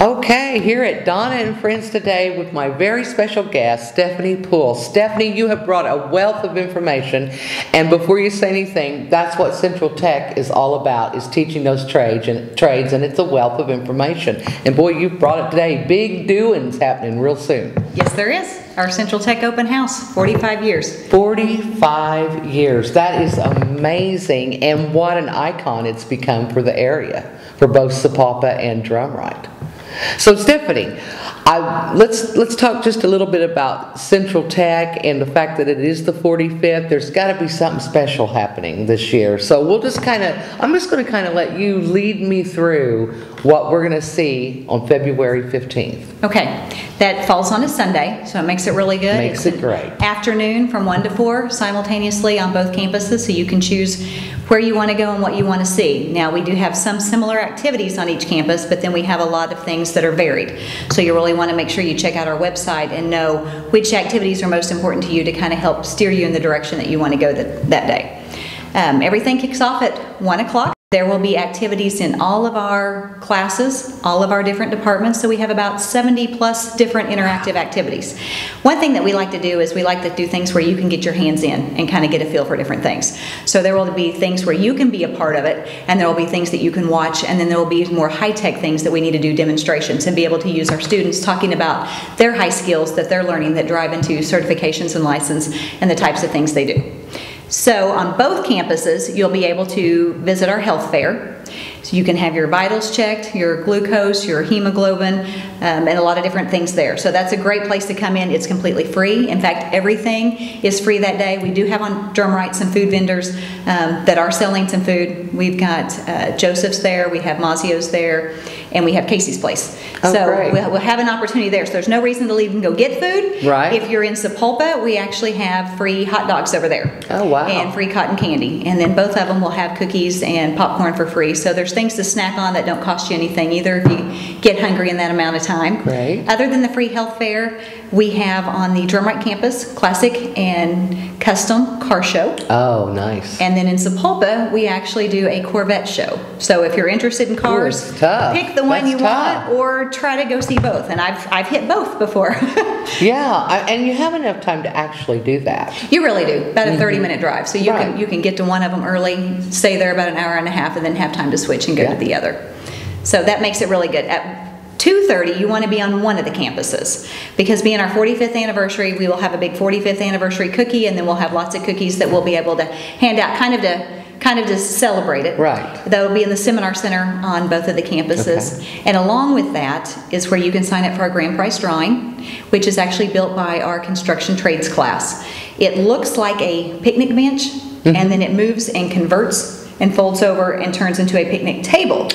Okay, here at Donna and Friends today with my very special guest, Stephanie Poole. Stephanie, you have brought a wealth of information, and before you say anything, that's what Central Tech is all about, is teaching those trades, and it's a wealth of information. And boy, you brought it today. Big doings happening real soon. Yes, there is. Our Central Tech Open House, 45 years. 45 years. That is amazing, and what an icon it's become for the area, for both Sapulpa and Drumright. So Stephanie, let's talk just a little bit about Central Tech and the fact that it is the 45th. There's got to be something special happening this year. So we'll just I'm just going to kind of let you lead me through what we're going to see on February 15th. Okay, that falls on a Sunday, so it makes it really good. Makes it great. Afternoon from 1 to 4 simultaneously on both campuses, so you can choose where you want to go and what you want to see. Now, we do have some similar activities on each campus, but then we have a lot of things that are varied. So you really want to make sure you check out our website and know which activities are most important to you to kind of help steer you in the direction that you want to go that day. Everything kicks off at 1 o'clock. There will be activities in all of our classes, all of our different departments, so we have about 70 plus different interactive activities. One thing that we like to do is we like to do things where you can get your hands in and kind of get a feel for different things. So there will be things where you can be a part of it, and there will be things that you can watch, and then there will be more high-tech things that we need to do demonstrations and be able to use our students talking about their high skills that they're learning that drive into certifications and license and the types of things they do. So on both campuses, you'll be able to visit our health fair. So you can have your vitals checked, your glucose, your hemoglobin, and a lot of different things there. So that's a great place to come in. It's completely free. In fact, everything is free that day. We do have on Drumright some food vendors that are selling some food. We've got Joseph's there, we have Mazio's there, and we have Casey's Place. Oh, so great. we'll have an opportunity there. So there's no reason to leave and go get food. Right. If you're in Sapulpa, we actually have free hot dogs over there. Oh, wow. And free cotton candy. And then both of them will have cookies and popcorn for free. So there's things to snack on that don't cost you anything either if you get hungry in that amount of time. Great. Other than the free health fair, we have on the Drumright campus classic and custom car show. Oh, nice. And then in Sapulpa, we actually do a Corvette show. So if you're interested in cars, it's tough. pick the one That's you tough. want or try to go see both. And I've hit both before. Yeah, and you have enough time to actually do that. You really do. About a 30-minute drive. So Right. you can get to one of them early, stay there about an hour and a half, and then have time to switch and go to the other. So that makes it really good. At 2:30, you want to be on one of the campuses, because being our 45th anniversary, we will have a big 45th anniversary cookie, and then we'll have lots of cookies that we'll be able to hand out kind of to celebrate it. Right. That will be in the seminar center on both of the campuses. Okay. And along with that is where you can sign up for our grand prize drawing, which is actually built by our construction trades class. It looks like a picnic bench, and then it moves and converts and folds over and turns into a picnic table.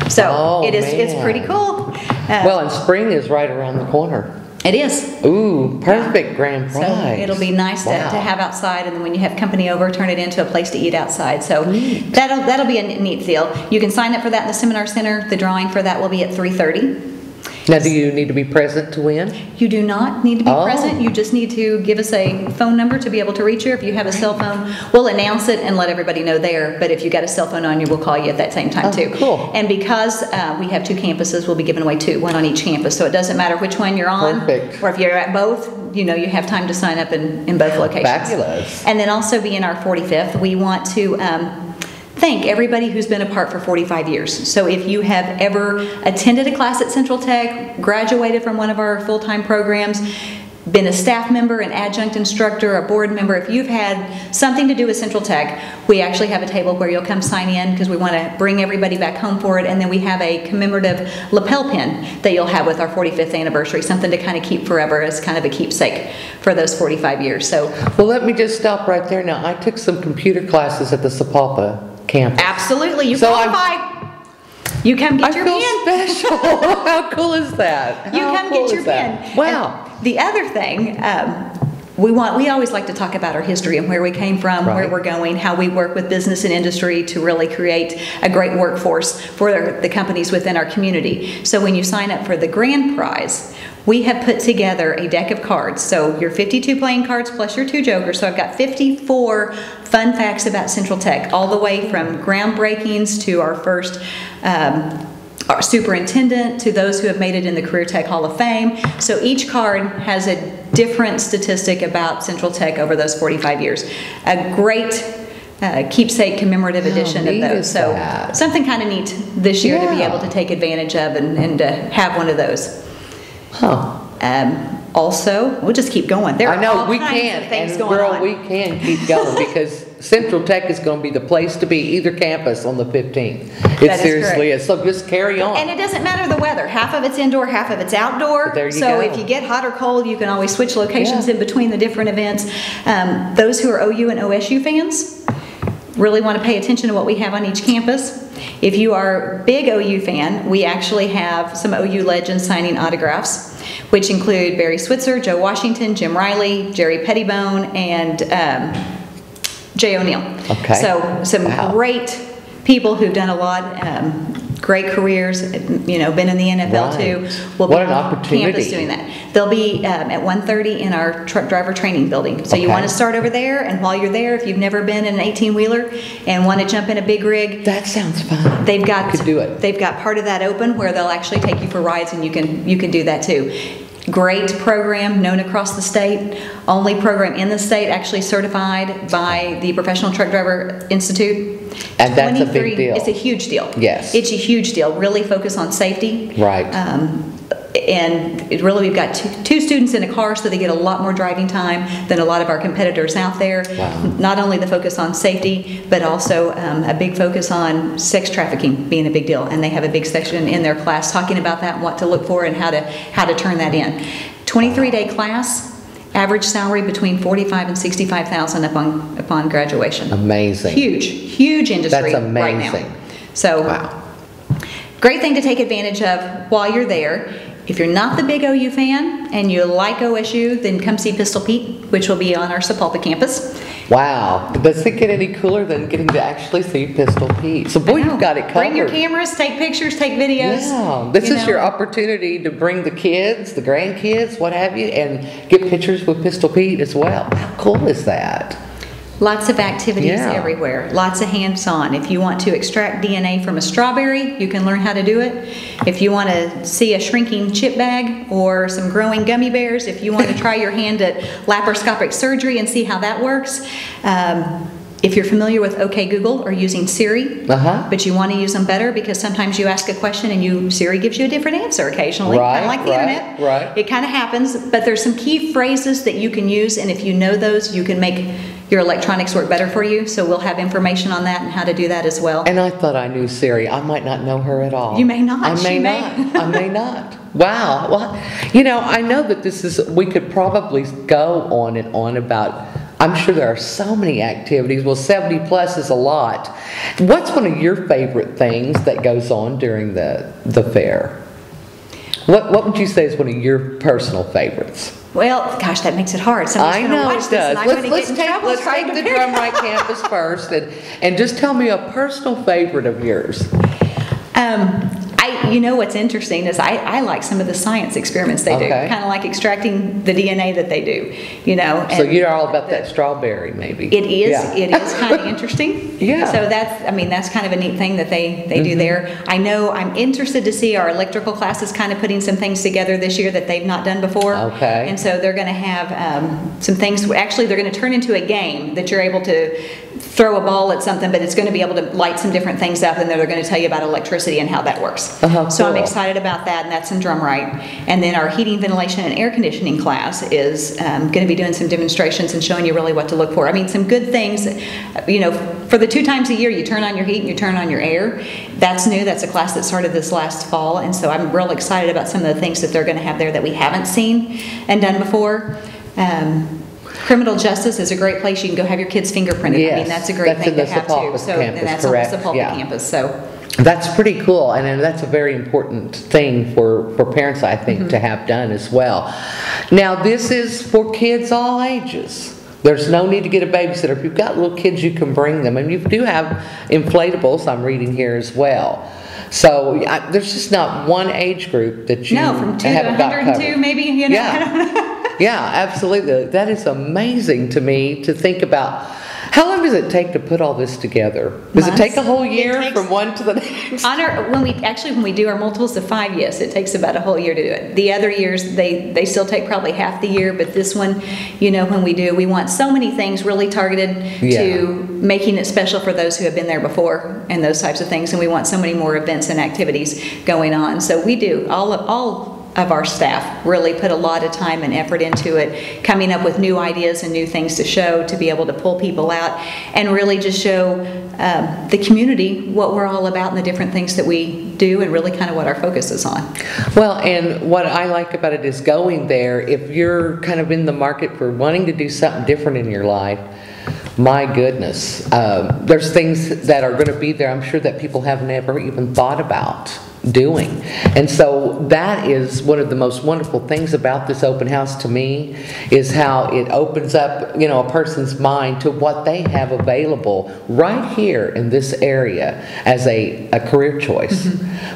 So it's pretty cool. Well, and spring is right around the corner. It is. Ooh, perfect grand prize. So it'll be nice to Wow. have outside, and then when you have company over, turn it into a place to eat outside. So that'll be a neat deal. You can sign up for that in the seminar center. The drawing for that will be at 3:30. Now, do you need to be present to win? You do not need to be Oh. present. You just need to give us a phone number to be able to reach you. If you have a cell phone, we'll announce it and let everybody know there. But if you got a cell phone on you, we'll call you at that same time too. Cool. And because we have two campuses, we'll be giving away one on each campus. So it doesn't matter which one you're on. Perfect. Or if you're at both, you have time to sign up in both locations. Fabulous. And then also being our 45th, we want to thank everybody who's been a part for 45 years. So if you have ever attended a class at Central Tech, graduated from one of our full-time programs, been a staff member, an adjunct instructor, a board member, if you've had something to do with Central Tech, we actually have a table where you'll come sign in, because we want to bring everybody back home for it. And then we have a commemorative lapel pin that you'll have with our 45th anniversary, something to kind of keep forever as kind of a keepsake for those 45 years. So, Well, let me just stop right there. Now, I took some computer classes at the Sapulpa campus. absolutely, you So qualify. You come get your I feel pin. special. How cool is that? You How come cool get your is that? pin. Wow. And the other thing, we always like to talk about our history and where we came from, where Right. we're going, how we work with business and industry to really create a great workforce for the companies within our community. So when you sign up for the grand prize, we have put together a deck of cards. So your 52 playing cards plus your 2 jokers. So I've got 54 fun facts about Central Tech, all the way from groundbreakings to our first our superintendent to those who have made it in the Career Tech Hall of Fame. So each card has a different statistic about Central Tech over those 45 years. A great keepsake commemorative edition of neat those. is So that? something kind of neat this year to be Yeah. able to take advantage of and to have one of those. Huh. Also, we'll just keep going. There I are know, all we kinds can, of things and going girl, on. we can keep going because Central Tech is going to be the place to be, either campus on the 15th. It That is seriously correct. is, so just carry on. And it doesn't matter the weather. Half of it's indoor, half of it's outdoor. There you so go. if you get hot or cold, you can always switch locations Yeah. in between the different events. Those who are OU and OSU fans really want to pay attention to what we have on each campus. If you are a big OU fan, we actually have some OU legends signing autographs, which include Barry Switzer, Joe Washington, Jim Riley, Jerry Pettibone, and Jay O'Neill. Okay. So some Wow. great people who've done a lot, great careers, you know, been in the NFL Right. too. Will What be an on opportunity. campus doing that. They'll be at 1:30 in our truck driver training building. So you Okay. want to start over there, and while you're there, if you've never been in an 18-wheeler and want to jump in a big rig, That sounds fun. they've got Could do it. They've got part of that open where they'll actually take you for rides, and you can do that too. Great program, known across the state. Only program in the state actually certified by the Professional Truck Driver Institute. And that's a big 23 deal. It's a huge deal. Yes. It's a huge deal. Really focus on safety. Right. And it really, we've got two students in a car, so they get a lot more driving time than a lot of our competitors out there. Wow. Not only the focus on safety, but also a big focus on sex trafficking being a big deal. And they have a big section in their class talking about that, and what to look for, and how to turn that in. 23-day class, average salary between $45,000 and $65,000 upon graduation. Amazing. Huge industry That's right now. amazing. So. Wow. Great thing to take advantage of while you're there. If you're not the big OU fan and you like OSU, then come see Pistol Pete, which will be on our Sapulpa campus. Wow. Does it get any cooler than getting to actually see Pistol Pete? So boy, I know. you've got it covered. Bring your cameras, take pictures, take videos. Yeah, this you is know. your opportunity to bring the kids, the grandkids, what have you, and get pictures with Pistol Pete as well. How cool is that? Lots of activities Yeah. everywhere, lots of hands-on. If you want to extract DNA from a strawberry, you can learn how to do it. If you want to see a shrinking chip bag or some growing gummy bears, if you want to try your hand at laparoscopic surgery and see how that works, if you're familiar with OK Google or using Siri, Uh-huh. but you want to use them better because sometimes you ask a question and Siri gives you a different answer occasionally, kind of like the internet. Right. It kind of happens, but there's some key phrases that you can use, and if you know those, you can make your electronics work better for you. So we'll have information on that and how to do that as well. And I thought I knew Siri. I might not know her at all. You may not. I may She may. not. I may not. Wow. Well, you know, I know that we could probably go on and on about, I'm sure there are so many activities. Well, 70 plus is a lot. What's one of your favorite things that goes on during the fair? What would you say is one of your personal favorites? Well, gosh, that makes it hard. Somebody's I going to know watch it this, and does. I'm going to Let's get in trouble take trying to the pick. Drum Right campus first, and just tell me a personal favorite of yours. You know what's interesting is I like some of the science experiments they do, Okay. kind of like extracting the DNA that they do, you know. So and you're all about that strawberry, maybe. It is. Yeah. It is kind of interesting. Yeah. So that's kind of a neat thing that they do there. I know I'm interested to see our electrical classes kind of putting some things together this year that they've not done before. Okay. And so they're going to have some things. Actually, they're going to turn into a game that you're able to throw a ball at something, but it's going to be able to light some different things up, and then they're going to tell you about electricity and how that works. So I'm cool. excited about that, and that's in Drum Right. And then our heating, ventilation, and air conditioning class is going to be doing some demonstrations and showing you really what to look for. I mean, some good things, you know, for the 2 times a year you turn on your heat and you turn on your air. That's new. That's a class that started this last fall, and so I'm real excited about some of the things that they're going to have there that we haven't seen and done before. Criminal justice is a great place. You can go have your kids fingerprinted. I Yes, mean, that's a great that's thing in the to have too. Sapulpa So, campus, and that's correct, on the Sapulpa yeah. campus. So, That's pretty cool, and that's a very important thing for parents, I think, to have done as well. Now, this is for kids all ages. There's no need to get a babysitter. If you've got little kids, you can bring them, and you do have inflatables, I'm reading here as well. So there's just not one age group that you no, from 2 to haven't got 102 covered. maybe, you know. Yeah. I don't know. Yeah, absolutely. That is amazing to me to think about How long does it take to put all this together? Does it Months. take a whole year takes- from one to the next? When we do our multiples of 5, yes, it takes about a whole year to do it. The other years, they still take probably half the year, but this one, when we want so many things really targeted to making it special for those who have been there before and those types of things, and we want so many more events and activities going on. So we do, all of our staff really put a lot of time and effort into it, coming up with new ideas and new things to show, to be able to pull people out and really just show the community what we're all about and the different things that we do, and really kind of what our focus is on. Well, and what I like about it is going there, if you're kind of in the market for wanting to do something different in your life, my goodness, there's things that are going to be there, I'm sure, that people have never even thought about doing. And so that is one of the most wonderful things about this open house to me, is how it opens up, a person's mind to what they have available right here in this area as a career choice.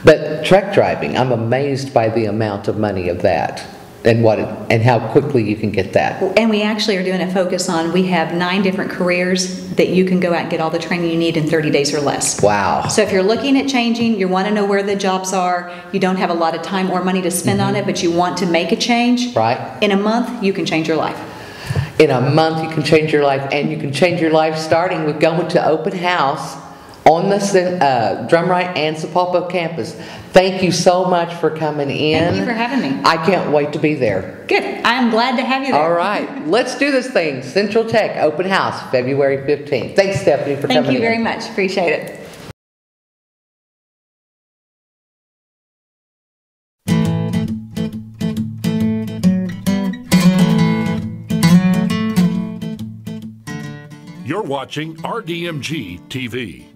But truck driving, I'm amazed by the amount of money of that. And how quickly you can get that. And we actually are doing a focus on, we have 9 different careers that you can go out and get all the training you need in 30 days or less. Wow. So if you're looking at changing, you want to know where the jobs are, you don't have a lot of time or money to spend on it, but you want to make a change. Right. In a month, you can change your life. In a month, you can change your life, and you can change your life starting with going to open house on the Drumright and Sapulpa campus. Thank you so much for coming in. Thank you for having me. I can't wait to be there. Good. I'm glad to have you there. All right. Let's do this thing. Central Tech Open House, February 15th. Thanks, Stephanie, for coming in. Thank you very much. Appreciate it. You're watching RDMG TV.